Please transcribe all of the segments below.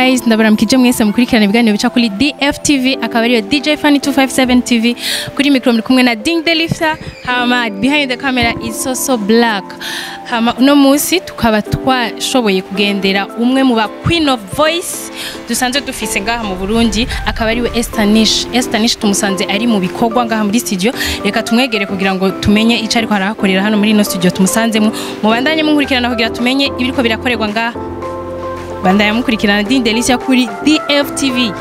guys, ndabaramukije mwese mukurikirana ibiganiro bica kuri DFTV akaba ariyo DJ Fanny 257 TV kuri micro muri kumwe na Ding Delifta hama behind the camera is so black hama uno musi tukaba twashoboye kugendera umwe mu ba Queen of Voice dusanzwe dufise ngaha mu Burundi akaba ariwe Estanish tumusanze ari mu bikorwa ngaha muri studio reka tumwegere kugira ngo tumenye ico ariko arahakorera hano muri no studio tumusanzemo mubandanye munkurikirana kugira tumenye ibiriko birakorerwa ngaha bandaya mukurikirana Ding Delifta kuri DFTV.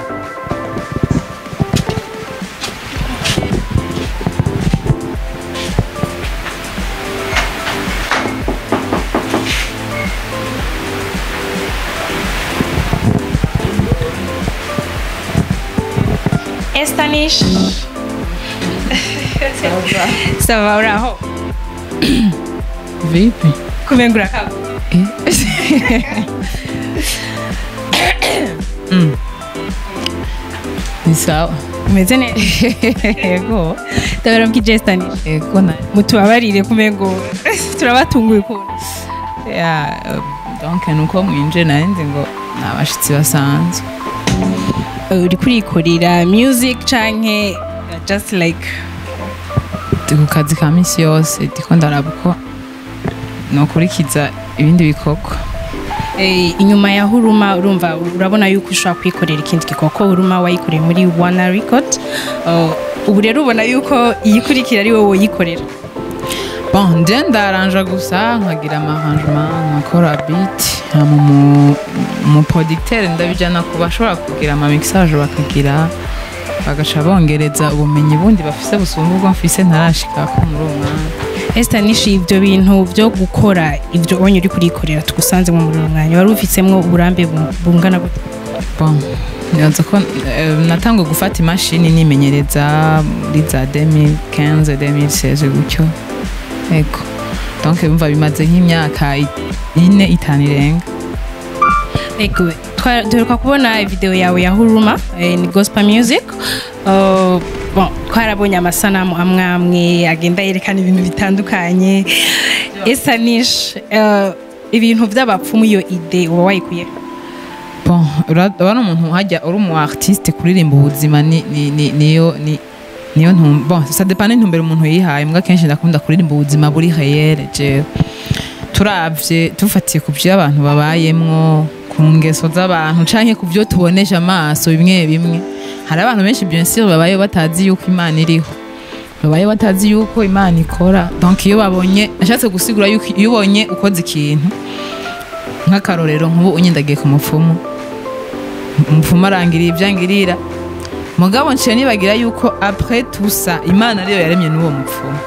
Estanish. Ça va uraho? Vipi? Kumengura kabo. Ni sawa. Umeze neza? Yego. Ndabaramukije Estanish. Yego na. Mutubabarire kumengo turabatunguye ko. Donc nuko mwinje nandi ngo nabashitsi basanzwe. Uri kurikorera music canke just like Ku kazi ka misi yose ndiko ndarabuko nokurikiza ibindi bikorwa. Inyuma ya Huruma urumva urabona yuko ushobora kwikorera ikindi gikoko Huruma wayikoreye muri One Record ubu rero ubona yuko iyikurikira ari wowe yikorera. Bon, ndaranja gusa nkagira arrangement nkakora beat mu producteur ndabijana ku bashobora kugira ama mixage bakagira bagaca bongereza ubumenyi bundi bafise busumba ubwo mfise ntarashika ko muri umwanya. Estanish ibyo bintu byo gukora ibyo onye uri kurikorera tugusanze mu muri umwanya wari ufitsemwo uburambe bungana gute? Bon, nyanza ko natanga gufata imashini nimenyereza muri za 2015 2016 gutyo. Ego. Donc umva bimaze nk'imyaka 4-5 irenga. Ego. Duheruka kubona video yawe ya Huruma ni gospel music. Bon, twarabonye amasanamu amwe agenda yerekana ibintu bitandukanye. Estanish ibintu by'abapfumu iyo ide uba wayikuye? Bon, urabona umuntu hajya uri umu artiste kuririmba ubuzima niyo bon ça dépend n'intumbero umuntu yihaye mbwa kenshi ndakunda kuririmba ubuzima buri réel je turavye tufatiye ku byo abantu babayemwo ku ngeso z'abantu canke ku byo tubonesha amaso bimwe hari abantu benshi bien sûr babaye batazi yuko Imana iriho babaye batazi yuko Imana ikora donc iyo babonye nashatse gusigura yuko iyo ubonye ukoze ikintu nk'akarorero nk'ubu unyendagiye ku mupfumu arangiriye ibyangirira mugabo nce nibagira yuko après tout ça Imana ariyo yaremye n'uwo mupfumu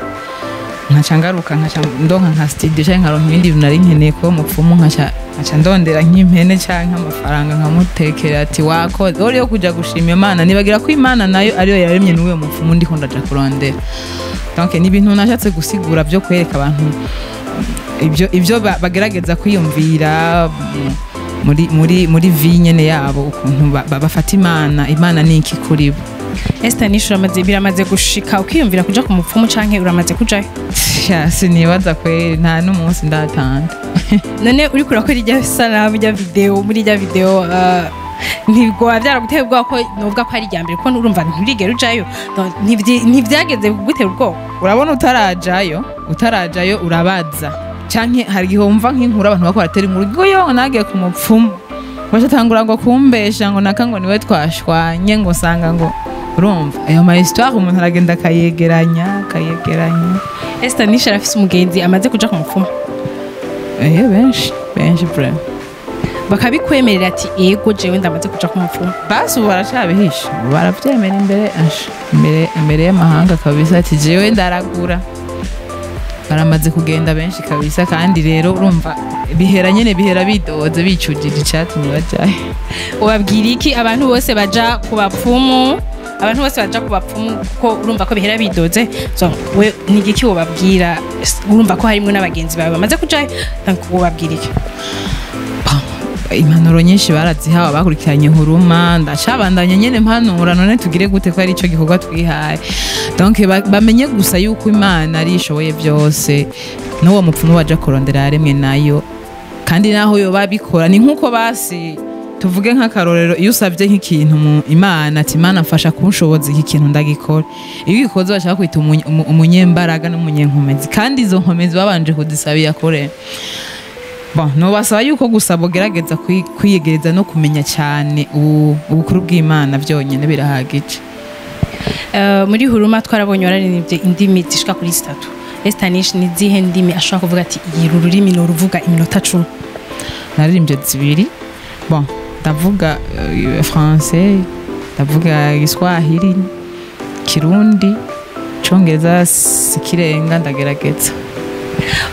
nkaca ngaruka ndonka nka studio cyangwa nkaronka ibindi bintu nari nkeneye ko mupfumu nkaca ndondera nk'impene cyangwa amafaranga nkamutekera ati wako uriyo kuja gushima Imana nibagira ko Imana nayo ariyo yaremye n'uwo mupfumu ndiko ndaja kurondera. Donc ni ibintu nashatse gusigura byo kwereka abantu ibyo bagerageza kwiyumvira muri vie nyene yabo ukuntu bafata Imana ni iki kuri bo. Estanish biramaze gushika ukiyumvira kuja ku mupfumu canke uramaze kujayo? Sinibaza kweri nta n'umunsi ndatanda. None uri kurakora irya sanamu rya video muri rya video nibwo byaraguteye ubwoba ko nubwo ko ari rya mbere ko urumva nturigera ujayo ntibyageze gutera ubwoba? Urabona utarajayo urabaza canke hari gihomva nk'inkuru abantu bakora teri mu rugo yo nagiye ku mupfumu bashatangura ngo kumbesha ngo nakango niwe twashwanye ngo sanga ngo urumva ayo ma histoire umuntu aragenda kayegeranya. Estanish arafise umugenzi amaze kuja ku mupfumu? benshi vraiment bakabikwemerera ati ego jewe ndamaze kuja ku mupfumu basi ubu baracabihisha baravyemera imbere y'amahanga kabisa ati jewe ndaragura baramaze kugenda benshi kabisa kandi rero urumva bihera bidoze bicujije icyatumye bajaye. Ubabwira iki abantu bose baja ku bapfumu kuko urumva ko bihera bidoze so we nigiki ubabwira urumva ko harimo n'abagenzi bawe bamaze kujaye ubabwira iki? Impanuro nyinshi barazihawe bakurikiranye Huruma ndacabandanya nyene mpanura none tugire gute ko ari ico gikorwa twihaye. Donc bamenye gusa yuko Imana ari ishoboye byose n'uwo mupfumu baja kurondera yaremwe nayo kandi naho yo babikora ni nkuko basi tuvuge nk'akarorero iyo usabye nk'ikintu mu Imana ati Imana mfasha kunshoboza iki kintu ndagikora iyo gikoze bashaka kwita umunyembaraga n'umunyenkomezi kandi izo nkomezi babanje kudisabira akore bon no basaba yuko gusaba ugerageza kwiyegereza no kumenya cyane ubukuru bw'Imana byonyine birahagije. Muri Huruma twarabonye wararirimbye indimi zishika kuri 3 Estanish ni zihe ndimi ashaka kuvuga ati iyi rurimi no ruvuga iminota 10? Naririmbye 2 bon ndavuga français ndavuga Kiswahili Kirundi Congereza sikirenga ndagerageza.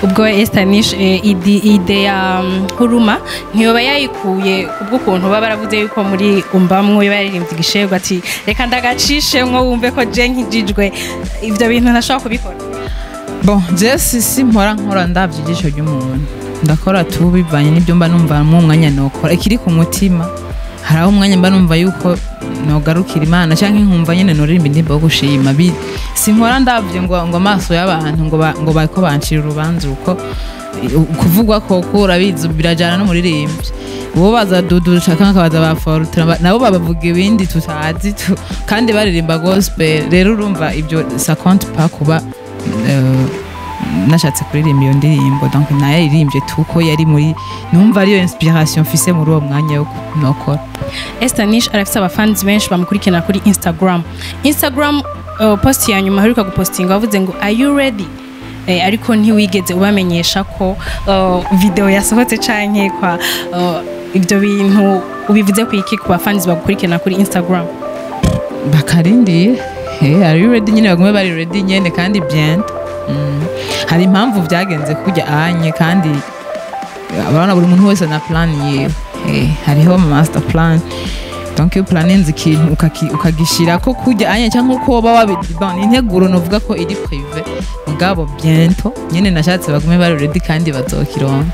Ubwo Estanish ide ya Huruma ntiyoba yayikuye kubwo kuntu baba baravuze yuko muri umbamwe yaririmbye igishego ati reka ndagacishe mwo wumve ko je nkijijwe ivyo bintu ntashaka kubikora. Bon Jesse simpora nkora ndavyigisho ry'umuntu ndakora tubivanye n'ibyo mba numva mu mwanya nokora ikiri ku mutima haraho umwanya mba numva yuko nogarukira Imana canke nkumva nyene noririmba indimbo yo gushima sinkora ndavye ngo amaso y'abantu ngo bako bancira urubanza uko kuvugwa ko urabizi birajana no muririmbye uwo baza dudu canke akabaza ba Fortran nabo babavuga ibindi tutazi kandi baririmba gospel rero urumva ibyo ça compte pas kuba nashatse kuririmba iyo ndirimbo donc nayiririmbye tuko yari muri numva ariyo inspiration mfise muri uwo mwanya yo nokora. Estanish arafise abafans benshi bamukurikirana kuri Instagram post ya nyuma haruka gupostinga bavuze ngo are you ready ariko ntiwigeze ubamenyesha ko video yasohotse canke kwa ibyo bintu ubivuze ku iki ku bafans bagukurikirana kuri Instagram bakarindi are you ready nyine bagume bari ready nyene kandi bien hari impamvu byagenze kujya anye kandi abana buri muntu wese na plan yiwe hariho master plan donc iyo planinze ikintu ukagishira ko kujya anye cyangwa uko waba wabibana integuro novuga ko iri privé mugabo bientôt nyene nashatse bagume bari ready kandi bazokironka.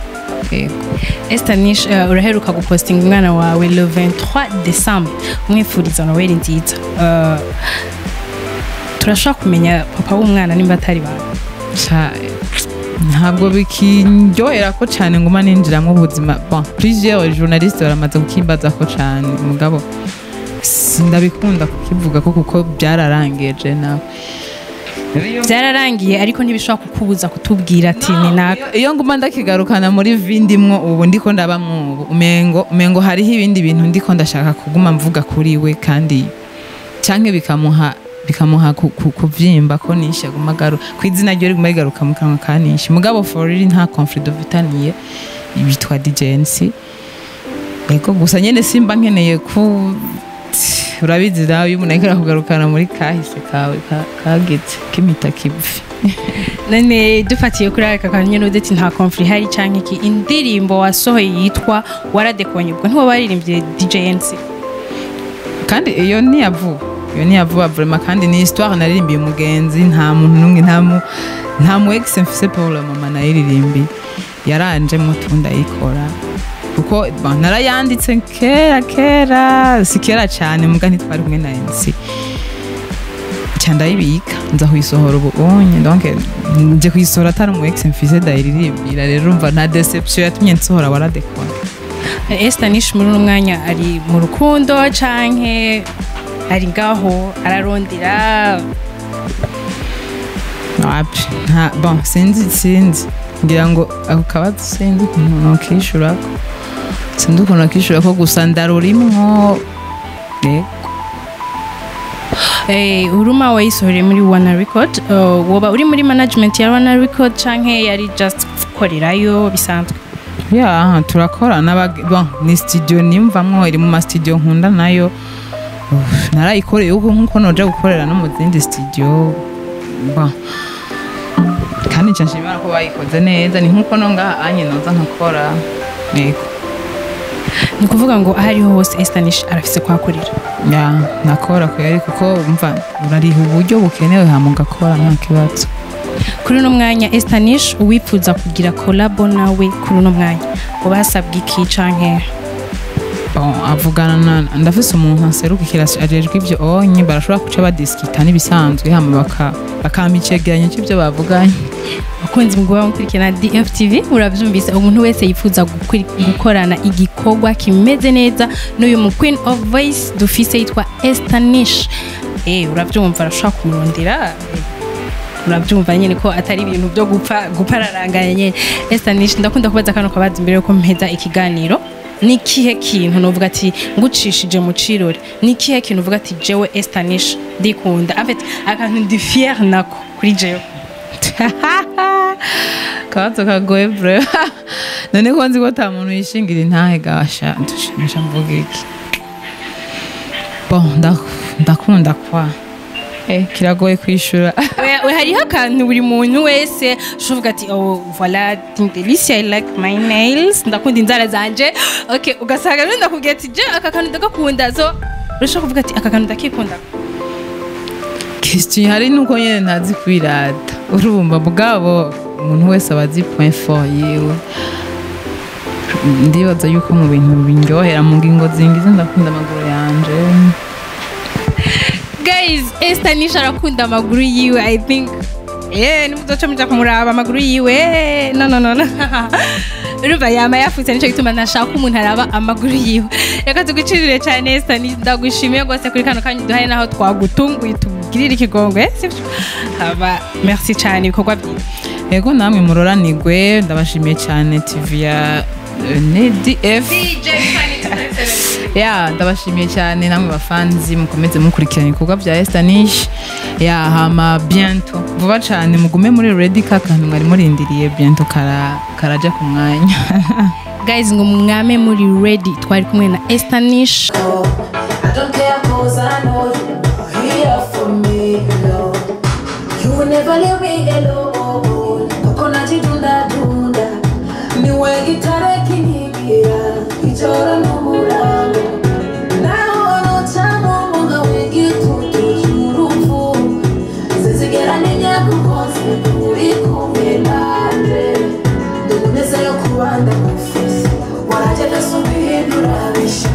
Estanish uraheruka gupostinga umwana wawe le 23 décembre umwifuriza Noel nziza turashaka kumenya papa w'umwana nimba atari bana ntabwo bikinjohera ko cyane nguma ninjiramwe ubuzima bon plusieurs journalistes baramaze kukimbaza ko cyane mugabo sindabikunda kukivuga ko kuko byararangeje nawe byararangiye ariko ntibishobora kukubuza kutubwira ati ni naka iyo nguma ndakigarukana muri vindimwo ubu ndiko ndabamwo umengo hariho ibindi bintu ndiko ndashaka kuguma mvuga kuri we kandi cyanke bikamuha kuvyimba ko nisha gumagaru kwizina ryo riguma rigaruka mu kanwa kanishi mugabo for real nta conflict vitaniye bitwa DJNC ego gusa nyene simba nkeneye ku urabizi dawe umuntu akira kugarukana muri kahise kawe kagetse kimita kivi none dufatiye kuri aka kanya n'udeti nta conflict hari canke iki indirimbo wasohoye yitwa waradekonye ubwo ntiwo baririmbye DJNC kandi iyo niyavuba vraiment kandi ni histoire naririmbiye umugenzi nta muntu numwe nta mu ex mfise pour le moment nayiririmbi yaranje mutunda yikora kuko narayanditse kera sikera cyane muga ntitwari kumwe na NC cyandayibika nza kuyisohora ubonye donc nje kuyisohora atari mu ex mfise dayiririmbira rero umva nta deception yatumye nsohora waradekora. Estanish muri umwanya ari mu rukundo canke ari ngaho ararondera bon sinzi ngira ngo ako kabazo sinzi ukuntu nokishura sinzi ukuntu nokishura ko gusa ndarurimwo Huruma wayisohoreye muri Wana Record woba uri muri management ya Wana Record canke yari just korerayo bisanzwe? Turakora bon ni studio nimvamwo iri mu ma studio nkunda nayo narayikoreye nkuko noja gukorera no mu zindi studio kandi nshimira ko bayikoze neza ni nkuko no ngaha anye noza nkakora yego ni kuvuga ngo ahariho hose Estanish arafise kwakorera nakora ko yari kuko umva urariha uburyo bukenewe hamugakora nta kibazo. Kuri no mwanya Estanish uwipfuza kugira collab nawe kuri no mwanya ubasabwa iki canke avugana ndafise umuntu aserukira ajejwe ivyo barashobora kuca badiskita nibisanzwe hama bakampa icegeranyo cy'ivyo bavuganye abakunzi mugwa mukurikirana DFTV muravyumvise umuntu wese yifuza gukorana igikorwa kimeze neza n'uyu mu Queen of Voice dufise yitwa Estanish uravyumva arashaka kumurondera urabyumva nyene ko atari ibintu byo gupararanganya nyene Estanish ndakunda kubaza kano kabaza imbere yuko mpeza ikiganiro ni kihe kintu novuga ati ngucishije mu cirore ni kihe kintu uvuga ati jewe Estanish ndikunda en fait akantu ndi fier nako kuri jewe kabazo kagoye bro none ko nzi ko ta muntu yishingira intahe gasha ndushimisha mvuga iki bon ndakunda kwa kiragoye kwishura we hariho akantu buri muntu wese uvuga ati oh voilà Delicia I like my nails ndakunda inzara zanje okay ugasanga rero ndakubwira ati je aka kantu ndagakunda zo urashaka kuvuga ati aka kantu ndakikunda Christian hari nuko nyene ntazi kwirata urumva bugabo umuntu wese abazi point for yiwe ndibaza yuko mu bintu binyohera mu ngingo zingize ndakunda amaguru yanje guys Estanish arakunda amaguru yiwe I think nimuzoca muja kumuraba amaguru yiwe no urumva yama yafutse nico gituma nashaka umuntu araba amaguru yiwe reka tugucirire cyane Estanish ndagushimiye gose kuri kano kanyu duhaye naho twagutunguye tugirira ikigongwe haba merci cyane ibikorwa byiza yego namwe muroranigwe ndabashimiye cyane TV ya DF DJ ndabashimiye cyane namwe bafanzi mukomeze mukurikirana ibikorwa bya Estanish hama bientôt vuba cyane mugume muri ready kakantu mwari murindiriye bientôt karaja ku mwanya guys ngo mwame muri ready twari kumwe na Estanish I don't care cause I know you're here for me you will never leave me alone kokona jidunda niwe gitare kinigira ichora n'umurango naho notamo munga w'igitutu cy'urupfu zizigera n'inyakukoze uri kumwe nanje nduneze yo kubanda mufisi warajya gasubira urabisha